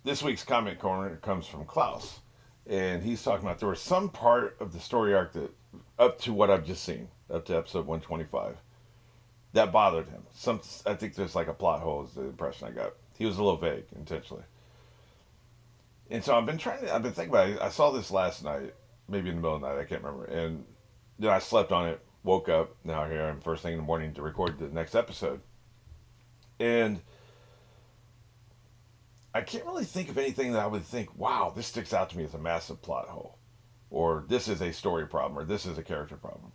this week's comment corner comes from Klaus, and he's talking about there was some part of the story arc that, up to what I've just seen, up to episode 125, that bothered him. I think there's like a plot hole. Is the impression I got. He was a little vague intentionally, and so I've been thinking about it. I saw this last night, maybe in the middle of the night. I can't remember, and then I slept on it. Woke up. Now here I'm first thing in the morning to record the next episode, and I can't really think of anything that I would think, wow, this sticks out to me as a massive plot hole, or this is a story problem, or this is a character problem.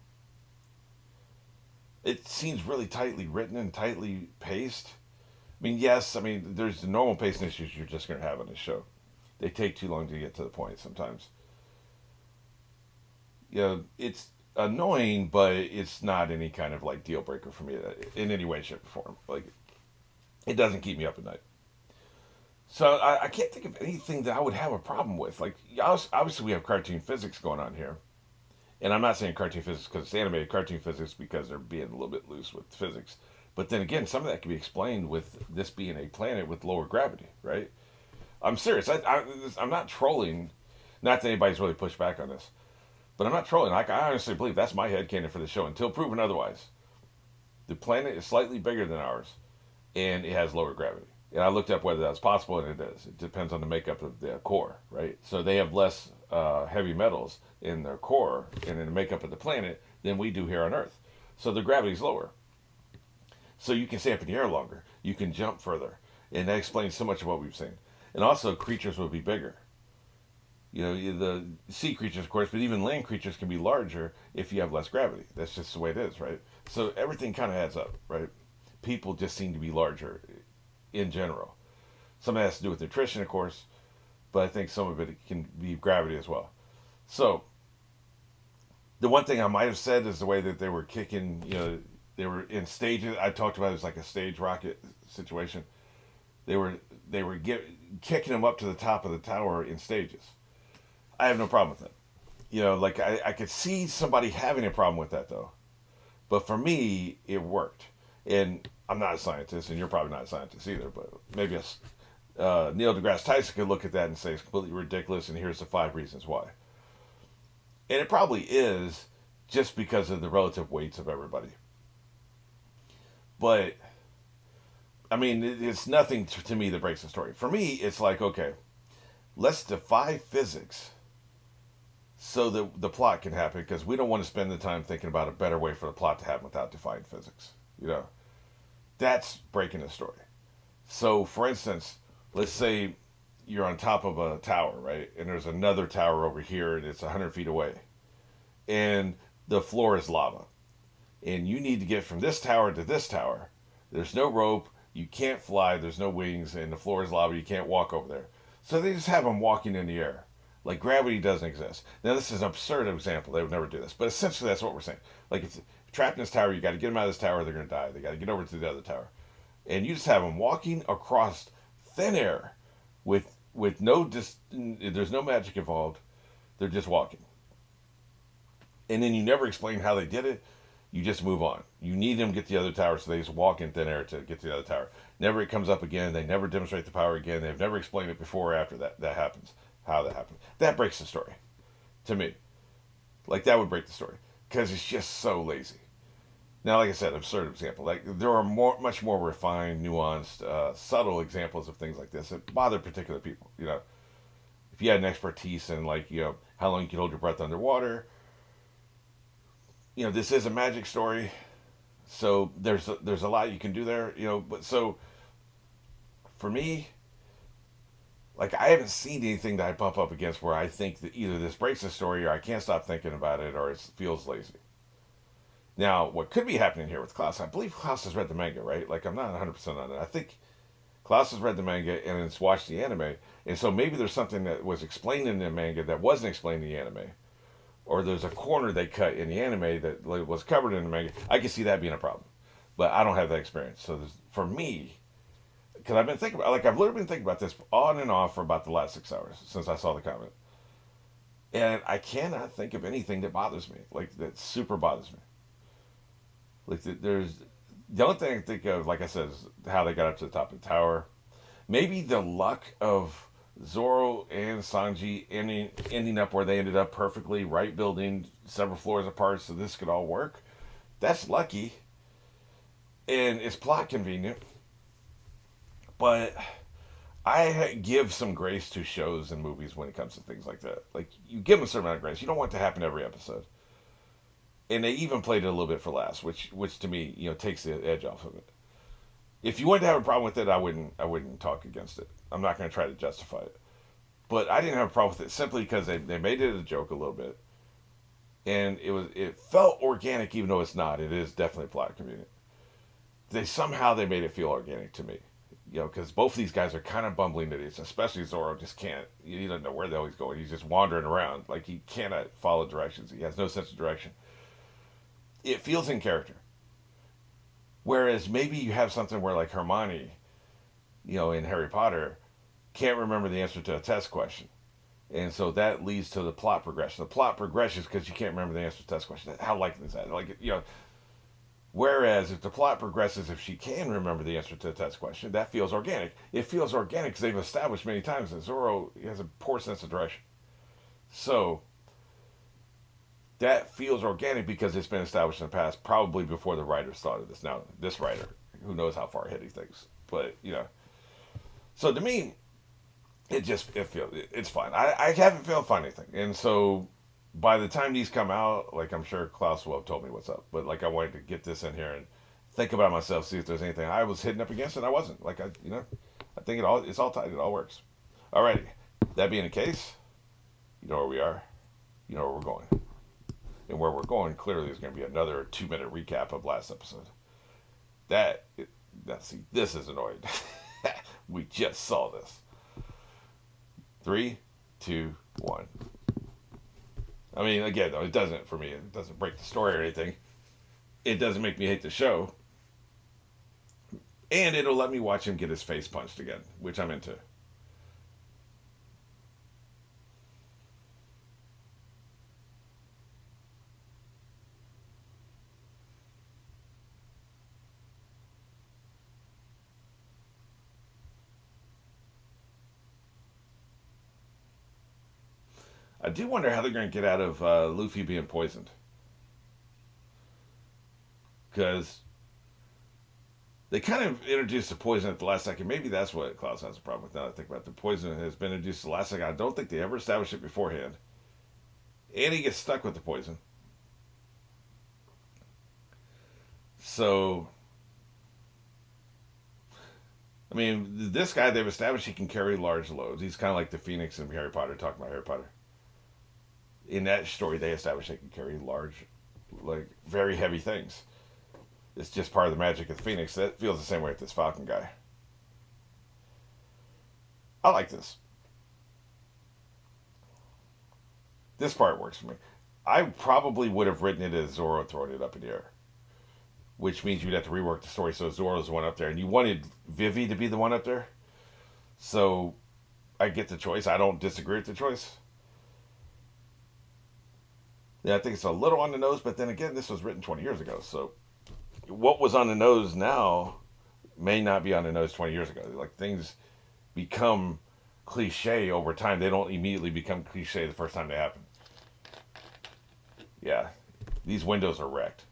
It seems really tightly written and tightly paced. I mean, yes, I mean, there's the normal pacing issues you're just going to have on this show. They take too long to get to the point sometimes. You know, it's annoying, but it's not any kind of like deal breaker for me in any way, shape, or form. Like, it doesn't keep me up at night. So I can't think of anything that I would have a problem with. Like, obviously, we have cartoon physics going on here. And I'm not saying cartoon physics because it's animated, cartoon physics because they're being a little bit loose with physics. But then again, some of that can be explained with this being a planet with lower gravity, right? I'm serious. I'm not trolling. Not that anybody's really pushed back on this. But I'm not trolling. Like, I honestly believe that's my headcanon for the show until proven otherwise. The planet is slightly bigger than ours, and it has lower gravity. And I looked up whether that's possible, and it is. It depends on the makeup of the core, right? So they have less heavy metals in their core and in the makeup of the planet than we do here on Earth. So the gravity's lower. So you can stay up in the air longer. You can jump further. And that explains so much of what we've seen. And also, creatures will be bigger. You know, the sea creatures, of course, but even land creatures can be larger if you have less gravity. That's just the way it is, right? So everything kind of adds up, right? People just seem to be larger in general. Some of it has to do with nutrition, of course, but I think some of it can be gravity as well. So the one thing I might have said is the way that they were kicking, you know, they were in stages. I talked about it as like a stage rocket situation. They were kicking them up to the top of the tower in stages. I have no problem with that. You know, like I could see somebody having a problem with that though. But for me, it worked. And I'm not a scientist, and you're probably not a scientist either, but maybe Neil deGrasse Tyson could look at that and say it's completely ridiculous, and here's the 5 reasons why. And it probably is just because of the relative weights of everybody. But, I mean, it's nothing to me that breaks the story. For me, it's like, okay, let's defy physics so that the plot can happen, because we don't want to spend the time thinking about a better way for the plot to happen without defying physics. You know, that's breaking the story. So, for instance, let's say you're on top of a tower, right? And there's another tower over here, and it's 100 feet away. And the floor is lava. And you need to get from this tower to this tower. There's no rope. You can't fly. There's no wings. And the floor is lava. You can't walk over there. So they just have them walking in the air. Like gravity doesn't exist. Now, this is an absurd example. They would never do this. But essentially, that's what we're saying. Like, it's trapped in this tower. You got to get them out of this tower. They're going to die. They got to get over to the other tower. And you just have them walking across thin air with no there's no magic involved. They're just walking. And then you never explain how they did it. You just move on. You need them to get to the other tower, so they just walk in thin air to get to the other tower. Never it comes up again. They never demonstrate the power again. They've never explained it before or after that happens. How that happens. That breaks the story. To me. Like, that would break the story. Because it's just so lazy. Now, like I said, absurd example. Like, there are much more refined, nuanced, subtle examples of things like this that bother particular people. You know, if you had an expertise in, like, you know, how long you can hold your breath underwater. You know, this is a magic story, so there's a lot you can do there. You know, but so for me, like, I haven't seen anything that I bump up against where I think that either this breaks the story, or I can't stop thinking about it, or it feels lazy. Now, what could be happening here with Klaus, I believe Klaus has read the manga, right? Like, I'm not 100% on it. I think Klaus has read the manga and has watched the anime, and so maybe there's something that was explained in the manga that wasn't explained in the anime. Or there's a corner they cut in the anime that was covered in the manga. I can see that being a problem. But I don't have that experience. So for me, because I've been thinking about, like, I've literally been thinking about this on and off for about the last 6 hours since I saw the comment. And I cannot think of anything that bothers me, like, that super bothers me. Like, there's, the only thing I think of, like I said, is how they got up to the top of the tower. Maybe the luck of Zoro and Sanji ending up where they ended up perfectly, right building, several floors apart, so this could all work. That's lucky, and it's plot convenient. But I give some grace to shows and movies when it comes to things like that. Like you give them a certain amount of grace. You don't want it to happen every episode, and they even played it a little bit for laughs, which to me takes the edge off of it. If you wanted to have a problem with it, I wouldn't talk against it. I'm not going to try to justify it. But I didn't have a problem with it simply because they made it a joke a little bit, and it felt organic even though it's not. It is definitely plot convenient. They made it feel organic to me, because both of these guys are kind of bumbling idiots. Especially Zoro just can't. He doesn't know where the hell he's going. He's just wandering around like he cannot follow directions. He has no sense of direction. It feels in character. Whereas maybe you have something where like Hermione, in Harry Potter, can't remember the answer to a test question. And so that leads to the plot progression. The plot progresses because you can't remember the answer to the test question. How likely is that? Whereas if the plot progresses, if she can remember the answer to the test question, that feels organic. It feels organic because they've established many times that Zoro has a poor sense of direction. So that feels organic because it's been established in the past, probably before the writers thought of this. Now, this writer, who knows how far ahead he thinks, but So to me, it's fine. I haven't felt fun anything, and so by the time these come out, like I'm sure Klaus will have told me what's up, but like I wanted to get this in here and think about myself, see if there's anything I was hitting up against, and I wasn't. I think it's all tight. It all works. Alrighty. That being the case, you know where we are, you know where we're going, and where we're going clearly is going to be another 2 minute recap of last episode. See, this is annoying. We just saw this. 3, 2, 1. I mean, again, though, it doesn't for me. It doesn't break the story or anything. It doesn't make me hate the show, and it'll let me watch him get his face punched again, which I'm into. I do wonder how they're going to get out of Luffy being poisoned, because they kind of introduced the poison at the last second. Maybe that's what Klaus has a problem with. Now that I think about it. The poison has been introduced at the last second. I don't think they ever established it beforehand, and he gets stuck with the poison. So, I mean, this guy they've established he can carry large loads. He's kind of like the Phoenix in Harry Potter. Talking about Harry Potter. In that story, they established they can carry large, like very heavy things. It's just part of the magic of the Phoenix. That feels the same way with this Falcon guy. I like this. This part works for me. I probably would have written it as Zoro throwing it up in the air, which means you'd have to rework the story so Zoro's the one up there, and you wanted Vivi to be the one up there. So I get the choice. I don't disagree with the choice. Yeah, I think it's a little on the nose, but then again, this was written 20 years ago. So what was on the nose now may not be on the nose 20 years ago. Like things become cliche over time. They don't immediately become cliche the first time they happen. Yeah, these windows are wrecked.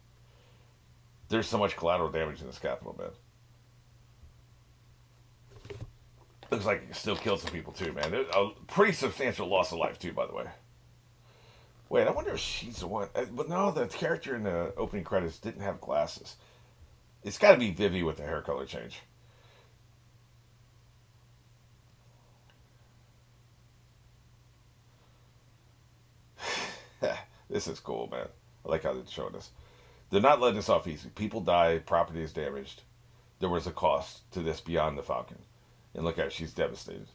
There's so much collateral damage in this capital, man. Looks like it can still kill some people too, man. A pretty substantial loss of life too, by the way. Wait, I wonder if she's the one. But no, the character in the opening credits didn't have glasses. It's got to be Vivi with the hair color change. This is cool, man. I like how they're showing this. They're not letting us off easy. People die, property is damaged. There was a cost to this beyond the Falcon. And look at her, she's devastated.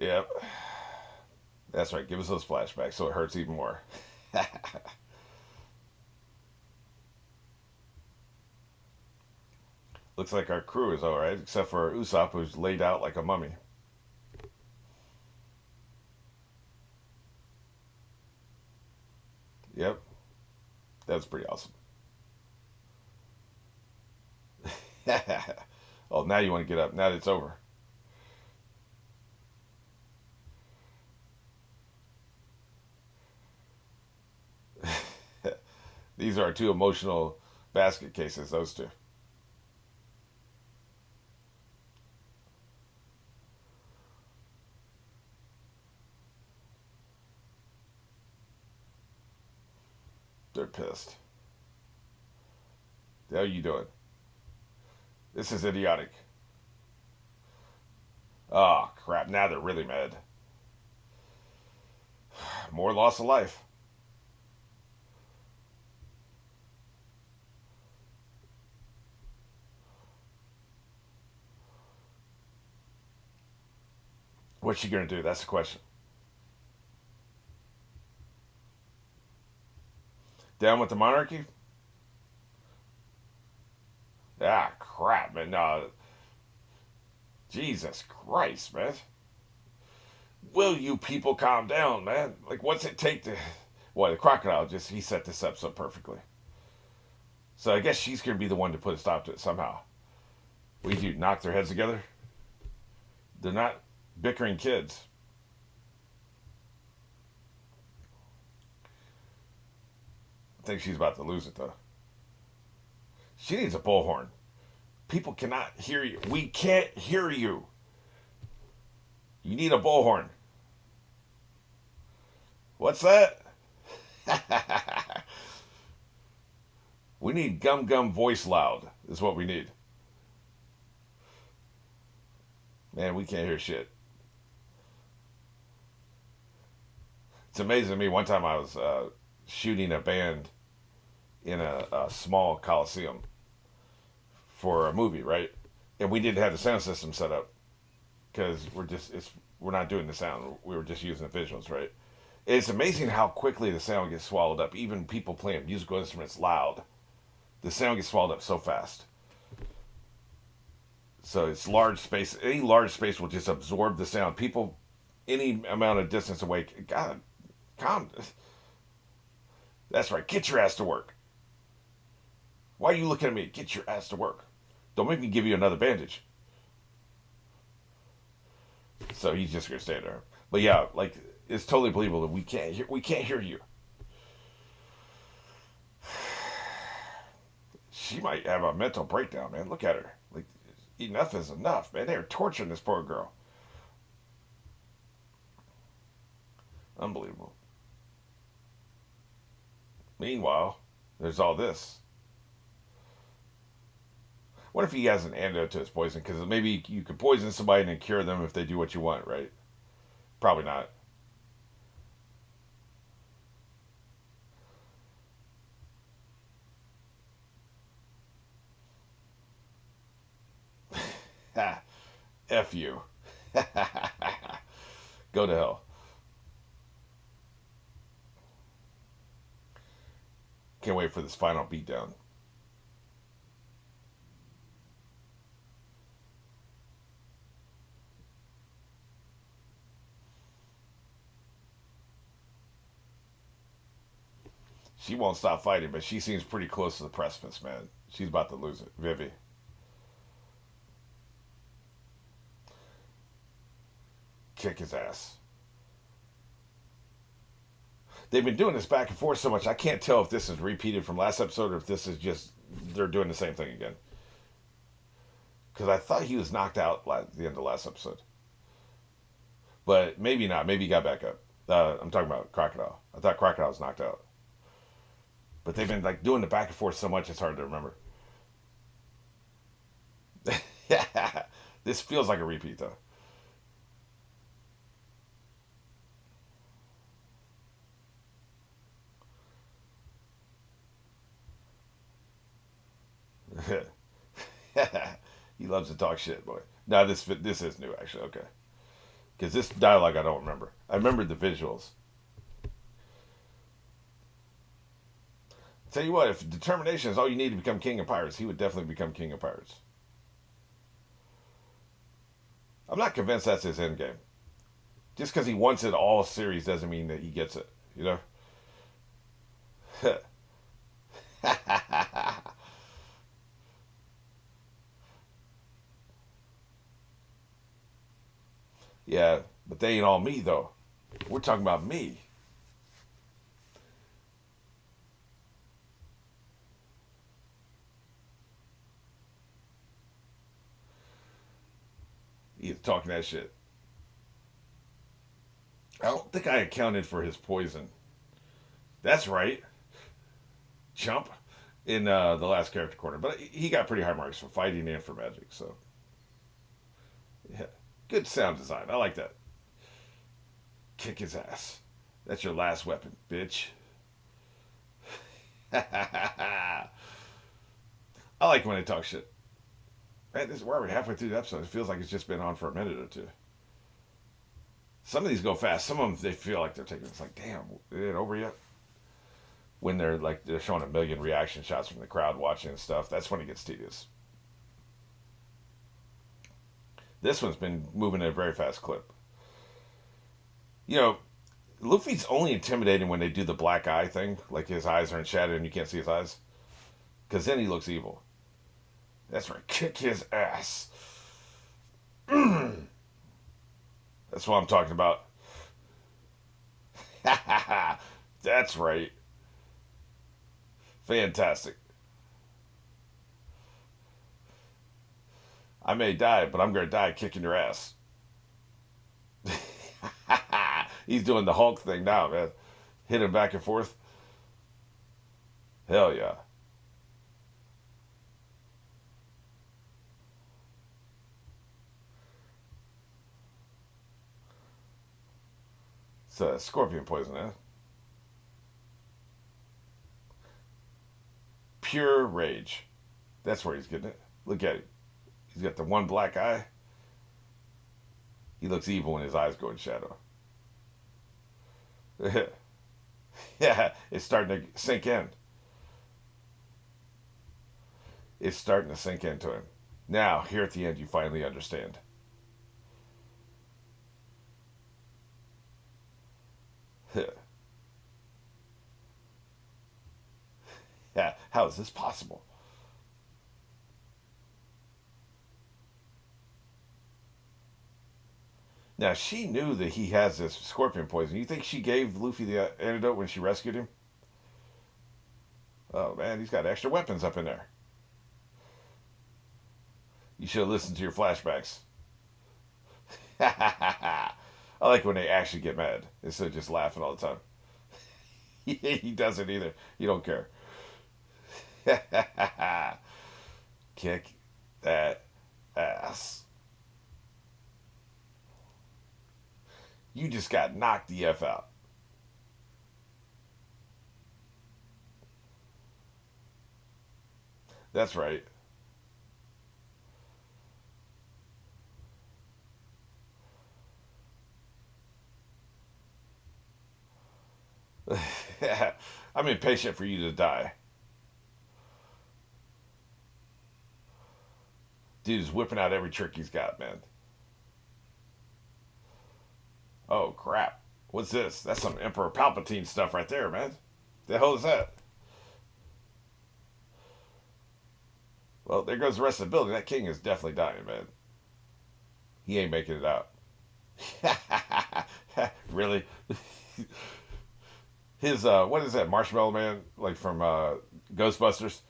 Yep. That's right. Give us those flashbacks so it hurts even more. Looks like our crew is alright, except for Usopp, who's laid out like a mummy. Yep. That's pretty awesome. Oh, now you want to get up. Now that it's over. These are two emotional basket cases, those two. They're pissed. How are you doing? This is idiotic. Oh, crap. Now they're really mad. More loss of life. What's she going to do? That's the question. Down with the monarchy? Ah, crap, man. No. Jesus Christ, man. Will you people calm down, man? Like, what's it take to. Well, the crocodile just. He set this up so perfectly. So I guess she's going to be the one to put a stop to it somehow. We do knock their heads together. They're not bickering kids. I think she's about to lose it, though. She needs a bullhorn. People cannot hear you. We can't hear you. You need a bullhorn. What's that? We need Gum Gum voice loud, is what we need. Man, we can't hear shit. It's amazing to me. One time I was shooting a band in a small coliseum for a movie, right? And we didn't have the sound system set up because we're not doing the sound. We were just using the visuals, right? It's amazing how quickly the sound gets swallowed up. Even people playing musical instruments loud, the sound gets swallowed up so fast. So it's large space. Any large space will just absorb the sound. People, any amount of distance away, God, calm. That's right. Get your ass to work. Why are you looking at me? Get your ass to work. Don't make me give you another bandage. So he's just gonna stand there. But yeah, like it's totally believable that we can't hear you. She might have a mental breakdown, man. Look at her. Like enough is enough, man. They're torturing this poor girl. Unbelievable. Meanwhile, there's all this. What if he has an antidote to his poison? Because maybe you could poison somebody and then cure them if they do what you want, right? Probably not. Ha. F you. Go to hell. Can't wait for this final beatdown. She won't stop fighting, but she seems pretty close to the precipice, man. She's about to lose it. Vivi. Kick his ass. They've been doing this back and forth so much, I can't tell if this is repeated from last episode or if this is just they're doing the same thing again. Because I thought he was knocked out at the end of last episode. But maybe not. Maybe he got back up. I'm talking about Crocodile. I thought Crocodile was knocked out. But they've been like doing the back and forth so much it's hard to remember. This feels like a repeat though. He loves to talk shit, boy. No, this is new actually. Okay, because this dialogue I don't remember. I remember the visuals. Tell you what, if determination is all you need to become king of pirates, he would definitely become king of pirates. I'm not convinced that's his end game. Just because he wants it all series doesn't mean that he gets it. You know. Yeah, but they ain't all me though. We're talking about me. He's talking that shit. I don't think I accounted for his poison. That's right, chump. In the last character corner, but he got pretty high marks for fighting and for magic. So yeah, good sound design. I like that. Kick his ass. That's your last weapon, bitch. I like when they talk shit. Man, we're already halfway through the episode. It feels like it's just been on for a minute or two. Some of these go fast. Some of them they feel like they're taking. It's like, damn, is it over yet? When they're showing a million reaction shots from the crowd watching and stuff, that's when it gets tedious. This one's been moving at a very fast clip. You know, Luffy's only intimidating when they do the black eye thing, like his eyes are in shadow and you can't see his eyes, because then he looks evil. That's right, kick his ass. That's what I'm talking about. That's right. Fantastic. I may die, but I'm gonna die kicking your ass. He's doing the Hulk thing now, man. Hit him back and forth. Hell yeah. It's scorpion poison, eh? Pure rage. That's where he's getting it. Look at him. He's got the one black eye. He looks evil when his eyes go in shadow. Yeah, it's starting to sink in. It's starting to sink into him. Now, here at the end, you finally understand. Yeah, how is this possible? Now, she knew that he has this scorpion poison. You think she gave Luffy the antidote when she rescued him? Oh, man, he's got extra weapons up in there. You should have listened to your flashbacks. I like when they actually get mad instead of just laughing all the time. He doesn't either. You don't care. Kick that ass. You just got knocked the F out. That's right. I'm impatient for you to die. Dude's whipping out every trick he's got, man. Oh, crap. What's this? That's some Emperor Palpatine stuff right there, man. The hell is that? Well, there goes the rest of the building. That king is definitely dying, man. He ain't making it out. Really? His what is that Marshmallow Man like from Ghostbusters?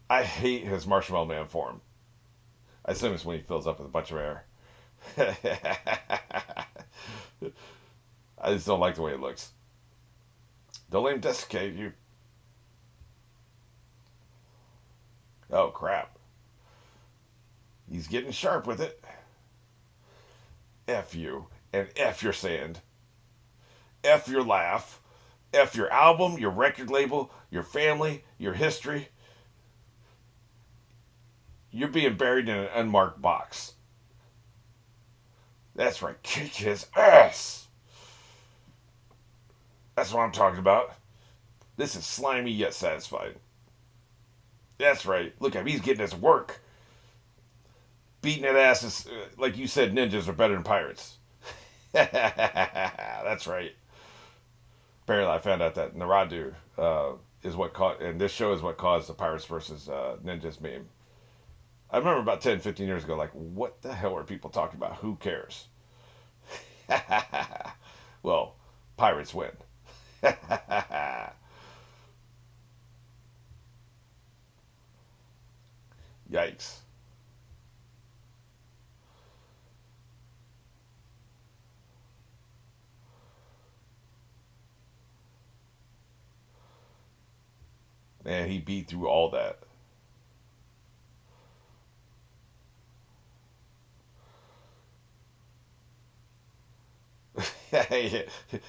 I hate his Marshmallow Man form. I assume it's when he fills up with a bunch of air. I just don't like the way it looks. Don't let him desiccate you. Oh crap! He's getting sharp with it. F you and F your sand. F your laugh. F your album, your record label, your family, your history. You're being buried in an unmarked box. That's right. Kick his ass. That's what I'm talking about. This is slimy yet satisfied. That's right. Look at him. He's getting his work. Beating that ass is, like you said, ninjas are better than pirates. That's right. Apparently, I found out that Naradu is what caused, and this show is what caused the pirates versus ninjas meme. I remember about 10, 15 years ago, like, what the hell are people talking about? Who cares? Well, pirates win. Yikes. Man, he beat through all that.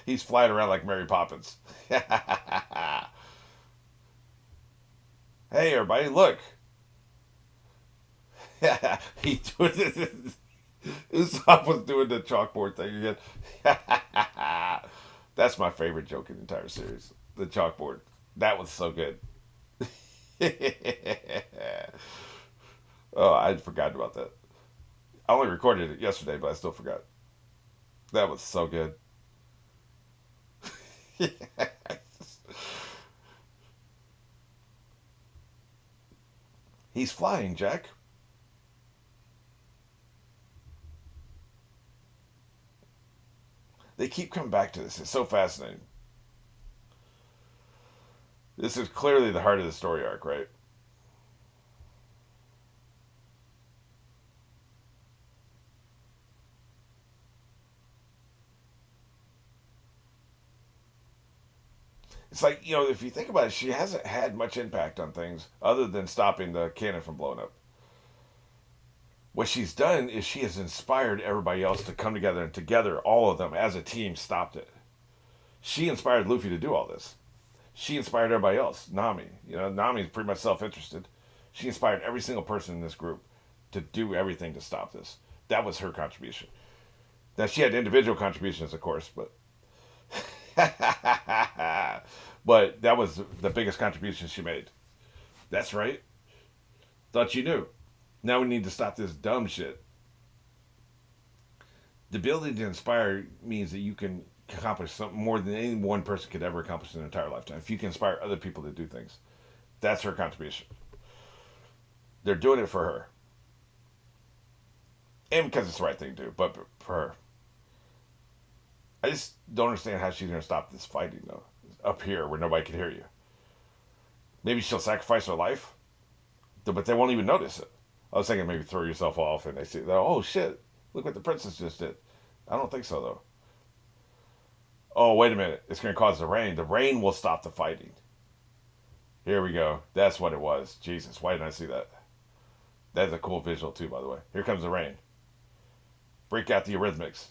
He's flying around like Mary Poppins. Hey, everybody, look. he doing it. Usopp was doing the chalkboard thing again. That's my favorite joke in the entire series. The chalkboard. That was so good. Oh, I'd forgotten about that. I only recorded it yesterday, but I still forgot. That was so good. He's flying, Jack. They keep coming back to this. It's so fascinating. This is clearly the heart of the story arc, right? It's like, if you think about it, she hasn't had much impact on things other than stopping the cannon from blowing up. What she's done is she has inspired everybody else to come together, and together, all of them as a team stopped it. She inspired Luffy to do all this. She inspired everybody else. Nami, Nami is pretty much self-interested. She inspired every single person in this group to do everything to stop this. That was her contribution. Now she had individual contributions, of course, but but that was the biggest contribution she made. That's right. Thought you knew. Now we need to stop this dumb shit. The ability to inspire means that you can accomplish something more than any one person could ever accomplish in an entire lifetime. If you can inspire other people to do things, that's her contribution. They're doing it for her, and because it's the right thing to do. But for her, I just don't understand how she's going to stop this fighting though. Up here where nobody can hear you. Maybe she'll sacrifice her life, but they won't even notice it. I was thinking maybe throw yourself off and they see that. Oh shit! Look what the princess just did. I don't think so though. Oh wait a minute! It's going to cause the rain. The rain will stop the fighting. Here we go. That's what it was. Jesus, why didn't I see that? That's a cool visual too, by the way. Here comes the rain. Break out the Eurythmics.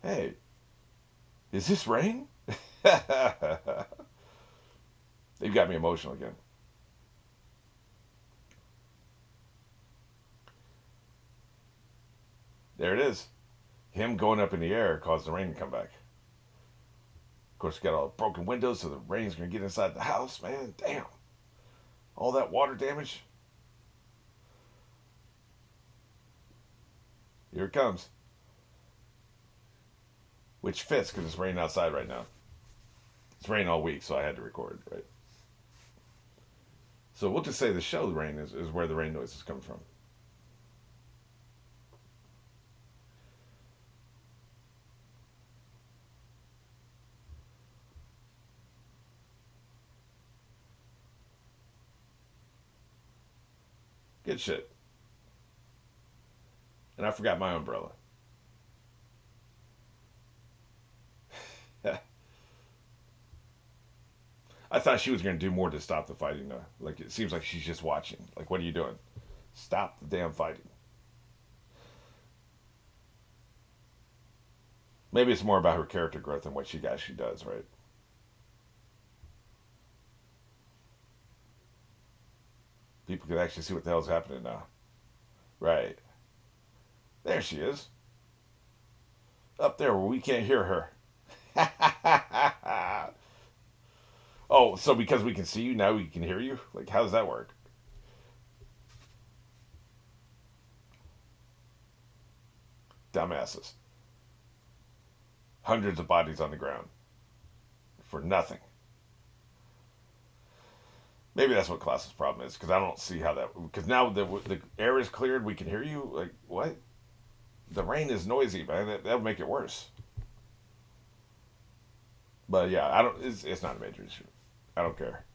Hey, is this rain? They've got me emotional again. There it is. Him going up in the air caused the rain to come back. Of course, got all broken windows, so the rain's gonna get inside the house. Man, damn! All that water damage. Here it comes. Which fits because it's raining outside right now. It's raining all week, so I had to record, right? So we'll just say the show rain is where the rain noise is coming from. Good shit. And I forgot my umbrella. I thought she was going to do more to stop the fighting, though. Like, it seems like she's just watching. Like, what are you doing? Stop the damn fighting. Maybe it's more about her character growth and what she actually does, right? People can actually see what the hell's happening now. Right. There she is. Up there where we can't hear her. Oh, so because we can see you, now we can hear you? Like, how does that work? Dumbasses. Hundreds of bodies on the ground. For nothing. Maybe that's what Klaus's problem is because I don't see how that. Because now the air is cleared, we can hear you. Like what? The rain is noisy, man. That would make it worse. But yeah, I don't. It's not a major issue. I don't care.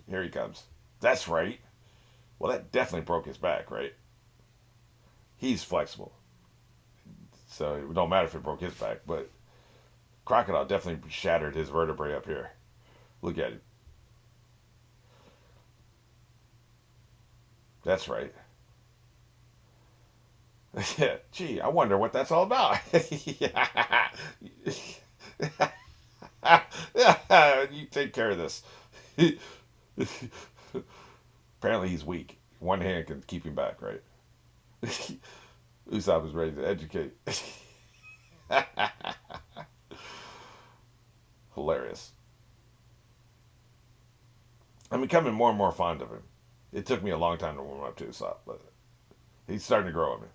Here he comes. That's right. Well, that definitely broke his back, right? He's flexible, so it don't matter if it broke his back. But Crocodile definitely shattered his vertebrae up here. Look at it. That's right. Yeah. Gee, I wonder what that's all about. You take care of this. Apparently, he's weak. One hand can keep him back, right? Usopp is ready to educate. Hilarious. I'm becoming more and more fond of him. It took me a long time to warm up to Usopp, but he's starting to grow on me.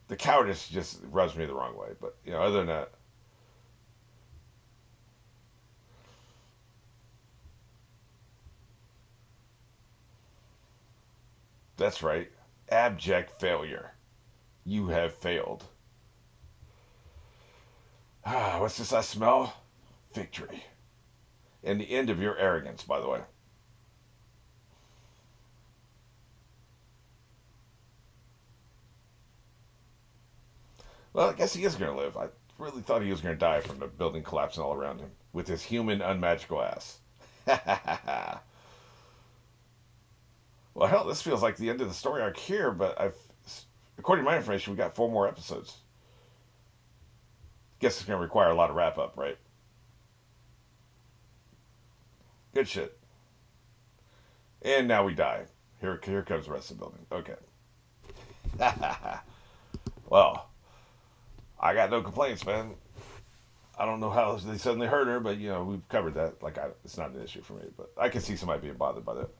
The cowardice just rubs me the wrong way, but other than that, that's right. Abject failure. You have failed. Ah, what's this I smell? Victory. And the end of your arrogance, by the way. Well, I guess he is going to live. I really thought he was going to die from the building collapsing all around him with his human, unmagical ass. Well, hell, this feels like the end of the story arc here, but according to my information, we got 4 more episodes. Guess it's going to require a lot of wrap up, right? Good shit. And now we die. Here comes the rest of the building. Okay. Well, I got no complaints, man. I don't know how they suddenly hurt her, but we've covered that. Like, it's not an issue for me. But I can see somebody being bothered by that.